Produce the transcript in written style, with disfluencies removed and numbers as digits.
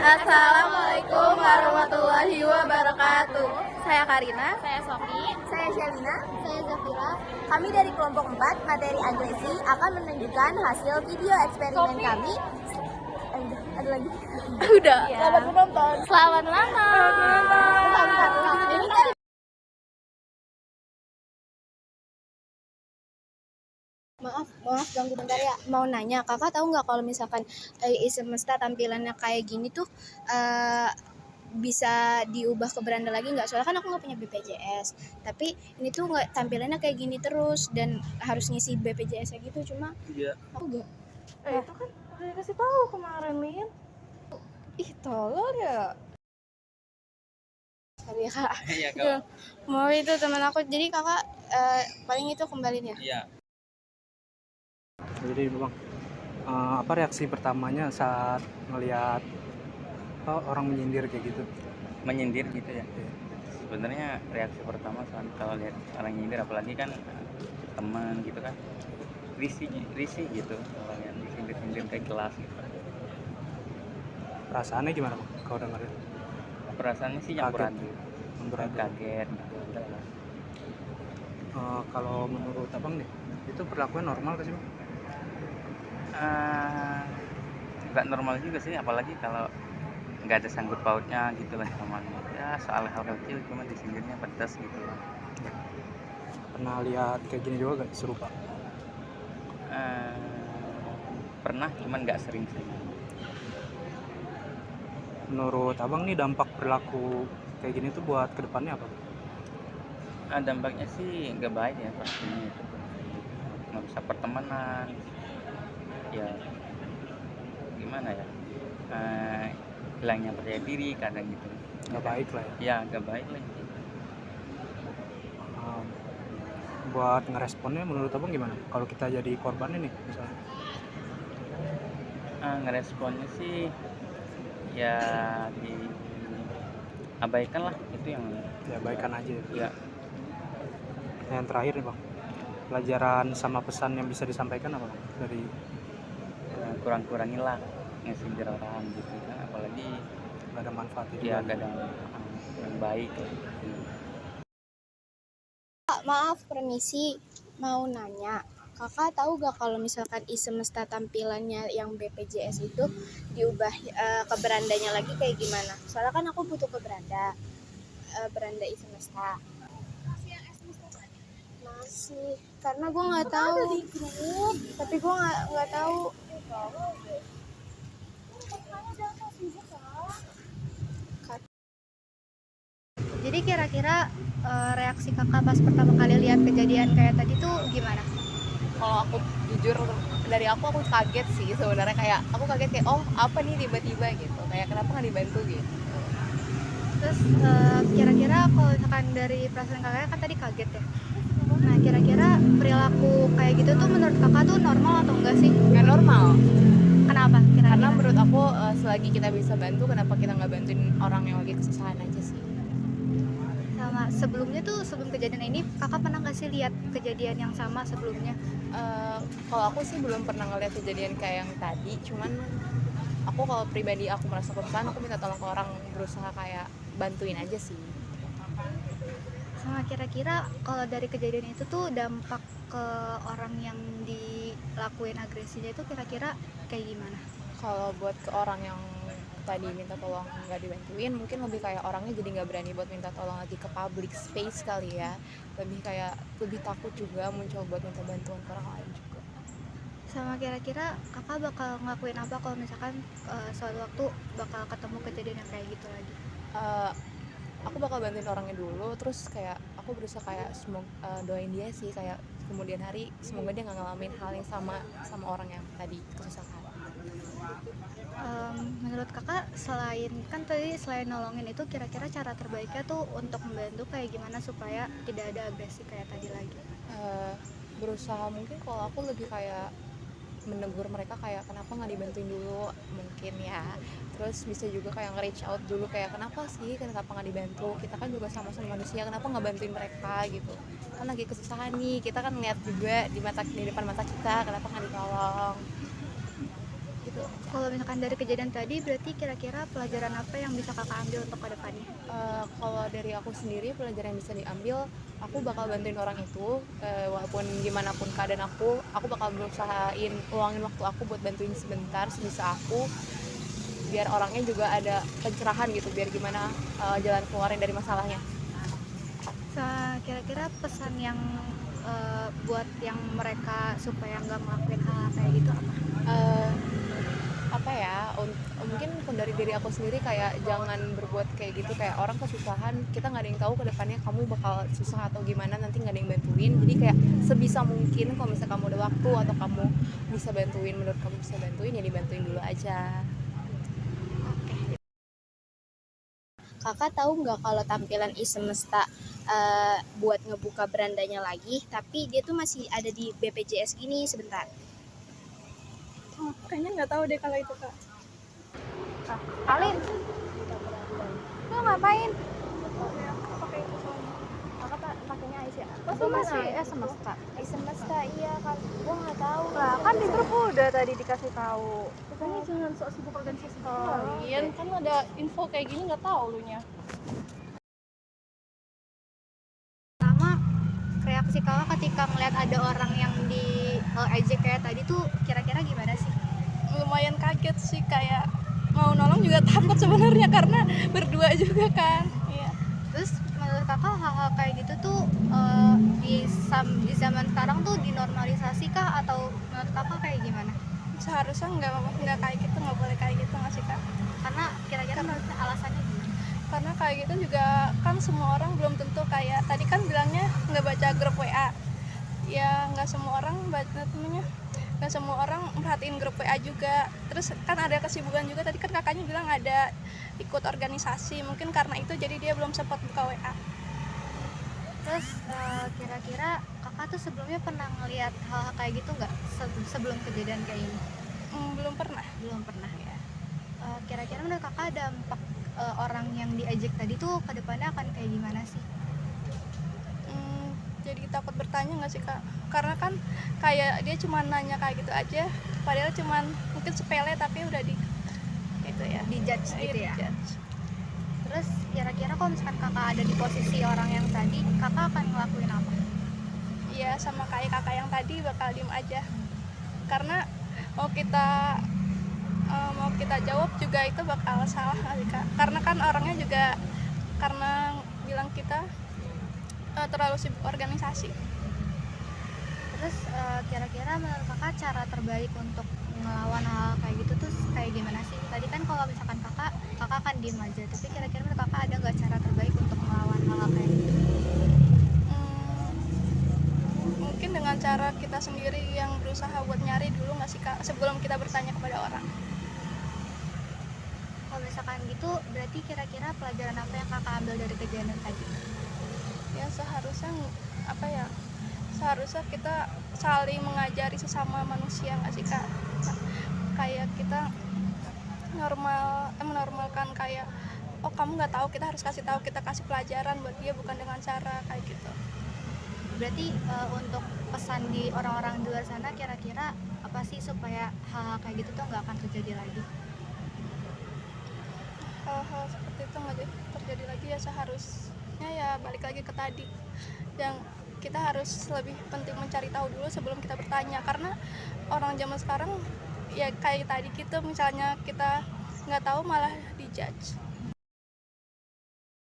Assalamualaikum warahmatullahi wabarakatuh. Saya Karina. Saya Sofi. Saya Shelina. Saya Zafira. Kami dari kelompok 4 materi agresi akan menunjukkan hasil video eksperimen kami. Ada lagi. Udah. Ya. Selamat menonton. Selamat menonton. Ini kan Maaf ganggu bentar ya. Mau nanya, kakak tahu nggak kalau misalkan semesta tampilannya kayak gini tuh bisa diubah ke beranda lagi nggak? Soalnya kan aku nggak punya BPJS. Tapi ini tuh nggak tampilannya kayak gini terus dan harus ngisi BPJS gitu. Cuma Iya. aku nggak. Itu kan udah dikasih tahu kemarin, Lin. Ih, tolol ya. Sorry ya kak. Iya, Kak. Mau itu teman aku. Jadi kakak paling itu kembaliin ya. Iya. Jadi bang, apa reaksi pertamanya saat melihat orang menyindir kayak gitu? Menyindir gitu ya. Sebenarnya reaksi pertama saat kalau lihat orang nyindir, apalagi kan teman gitu kan, risih gitu kalau yang disindir-sindir kayak kelas gitu. Perasaannya gimana bang? Kalau dengerin? Perasaannya sih campur Kaget. aduk, Campur aduk. kaget gitu. Kalau menurut abang nih, itu perlakuan normal gak sih bang? Nggak normal juga sih, apalagi kalau nggak ada sangkut pautnya gitu lah sama ya soal hal kecil, cuma disindirnya pedas gitu. Pernah lihat kayak gini juga gak serupa? Pernah, cuman nggak sering. Menurut abang nih dampak perilaku kayak gini tuh buat kedepannya apa? Dampaknya sih nggak baik ya pastinya, itu merusak pertemanan ya, gimana ya, hilangnya percaya diri kadang gitu. Nggak baik lah ya. Ya nggak baik lah. Buat ngeresponnya menurut abang gimana? Kalau kita jadi korbannya nih misalnya? Ngeresponnya sih ya diabaikan lah, itu yang Ya baikan aja ya. ya. Yang terakhir nih bang, pelajaran sama pesan yang bisa disampaikan apa bang? Dari Kurang-kurangin lah ngesindir orang gitu kan, apalagi nggak ada manfaatnya dia juga. kadang yang baik lah. Maaf, permisi, mau nanya. Kakak tahu gak kalau misalkan semesta tampilannya yang BPJS itu diubah ke berandanya lagi kayak gimana? Soalnya kan aku butuh ke beranda, beranda semesta. Masih, karena gue nggak tahu. Ada di grup, tapi gue nggak tahu. Jadi kira-kira reaksi kakak pas pertama kali lihat kejadian kayak tadi tuh gimana? Kalau aku jujur dari aku kaget sih sebenarnya, kayak aku kaget kayak oh apa nih tiba-tiba gitu, kayak kenapa nggak dibantu gitu. Terus kira-kira kalau misalkan dari perasaan kakak kan tadi kaget ya. Nah kira-kira perilaku kayak gitu tuh menurut kakak tuh normal atau enggak sih? Nggak normal. Kenapa? Kira-kira? Karena menurut aku selagi kita bisa bantu, kenapa kita nggak bantuin orang yang lagi kesusahan aja sih. Sama sebelumnya tuh, sebelum kejadian ini kakak pernah nggak sih lihat kejadian yang sama sebelumnya? Kalau aku sih belum pernah ngeliat kejadian kayak yang tadi, cuman aku kalau pribadi aku merasa kesusahan, aku minta tolong ke orang, berusaha kayak bantuin aja sih. Sama kira-kira kalau dari kejadian itu tuh dampak ke orang yang dilakuin agresinya itu kira-kira kayak gimana? Kalau buat ke orang yang tadi minta tolong nggak dibantuin, mungkin lebih kayak orangnya jadi nggak berani buat minta tolong lagi ke public space kali ya, lebih takut juga muncul buat minta bantuan ke orang lain juga. Sama kira-kira kakak bakal ngelakuin apa kalau misalkan suatu waktu bakal ketemu kejadian yang kayak gitu lagi? Aku bakal bantuin orangnya dulu, terus kayak aku berusaha kayak doain dia sih, kayak kemudian hari semoga dia nggak ngalamin hal yang sama orang yang tadi kesusahan. Menurut kakak selain nolongin itu, kira-kira cara terbaiknya tuh untuk membantu kayak gimana supaya tidak ada agresi kayak tadi lagi? Berusaha, mungkin kalau aku lebih kayak menegur mereka kayak kenapa nggak dibantuin dulu mungkin ya, terus bisa juga kayak nge-reach out dulu kayak kenapa nggak dibantu, kita kan juga sama-sama manusia, kenapa nggak bantuin mereka gitu, kan lagi kesusahan nih, kita kan lihat juga di depan mata kita, kenapa nggak ditolong gitu aja. Kalau misalkan dari kejadian tadi, berarti kira-kira pelajaran apa yang bisa kakak ambil untuk kedepannya? Kalau dari aku sendiri pelajaran yang bisa diambil, aku bakal bantuin orang itu, walaupun gimana pun keadaan aku bakal berusahain luangin waktu aku buat bantuin sebentar sebisa aku, biar orangnya juga ada pencerahan gitu, biar gimana jalan keluarin dari masalahnya. Kira-kira pesan yang buat yang mereka supaya nggak ngelakuin hal kayak gitu apa? Eh, apa ya, mungkin pun dari diri aku sendiri kayak jangan berbuat kayak gitu, kayak orang kesusahan, kita nggak ada yang tahu ke depannya kamu bakal susah atau gimana, nanti nggak ada yang bantuin. Jadi kayak sebisa mungkin kalau misalnya kamu ada waktu atau kamu bisa bantuin, menurut kamu bisa bantuin, ya dibantuin dulu aja. Kakak tahu nggak kalau tampilan Semesta buat ngebuka berandanya lagi, tapi dia tuh masih ada di BPJS gini sebentar. Kayaknya nggak tahu deh kalau itu kak. Alin, lu ngapain? Kakak pakainya Aisyah. Lu masih semesta? Semesta iya kan, gua nggak tahu. Lah kan di grup udah tadi dikasih tahu. Pokoknya jangan sok sibuk organisasi Oh, kalian, kan ada info kayak gini nggak tahu lu nya. Pertama, reaksi kakak ketika ngeliat ada orang yang di ejek kayak tadi tuh kira-kira gimana sih? Lumayan kaget sih, kayak mau nolong juga takut sebenarnya karena berdua juga kan. Iya. Terus menurut kakak hal-hal kayak gitu tuh di zaman sekarang tuh dinormalisasi kah atau menurut kakak kayak gimana? Seharusnya nggak kayak gitu, nggak boleh kayak gitu nggak sih kak? Karena kira-kira menurut alasannya gimana? Karena kayak gitu juga kan semua orang belum tentu, kayak tadi kan bilangnya nggak baca grup WA. Ya nggak semua orang baca namanya, nggak semua orang merhatiin grup WA juga. Terus kan ada kesibukan juga, tadi kan kakaknya bilang ada ikut organisasi, mungkin karena itu jadi dia belum sempat buka WA. Terus kira-kira kakak tuh sebelumnya pernah ngelihat hal-hal kayak gitu nggak sebelum kejadian kayak ini? Belum pernah. Belum pernah ya. Kira-kira menurut kakak dampak orang yang diejek tadi tuh ke depannya akan kayak gimana sih? Jadi takut bertanya nggak sih kak? Karena kan kayak dia cuma nanya kayak gitu aja, padahal cuman mungkin sepele tapi udah di itu ya, Dijudge gitu ya? dijudge. Terus kira-kira kalau misalkan kakak ada di posisi orang yang tadi, kakak akan ngelakuin apa? Iya, sama kayak kakak yang tadi bakal diem aja, karena mau kita jawab juga itu bakal salah nggak sih kak? Karena kan orangnya juga karena bilang kita terlalu sibuk organisasi. Terus kira-kira menurut kakak cara terbaik untuk ngelawan hal kayak gitu tuh kayak gimana sih? Tadi kan kalau misalkan kakak akan diem aja, tapi kira-kira menurut kakak ada nggak cara terbaik untuk ngelawan hal kayak gitu? Mungkin dengan cara kita sendiri yang berusaha buat nyari dulu nggak sih kak, sebelum kita bertanya kepada orang. Kalau misalkan gitu, berarti kira-kira pelajaran apa yang kakak ambil dari kejadian tadi? Ya seharusnya kita saling mengajari sesama manusia nggak sih kak? Kayak kita menormalkan kayak, oh kamu nggak tahu, kita harus kasih tahu, kita kasih pelajaran buat dia, bukan dengan cara kayak gitu. Berarti untuk pesan di orang-orang di luar sana kira-kira apa sih supaya hal-hal kayak gitu tuh nggak akan terjadi lagi? Hal-hal seperti itu nggak terjadi lagi, ya seharusnya ya balik lagi ke tadi, yang kita harus lebih penting mencari tahu dulu sebelum kita bertanya, karena orang zaman sekarang ya kayak tadi gitu, misalnya kita nggak tahu malah dijudge.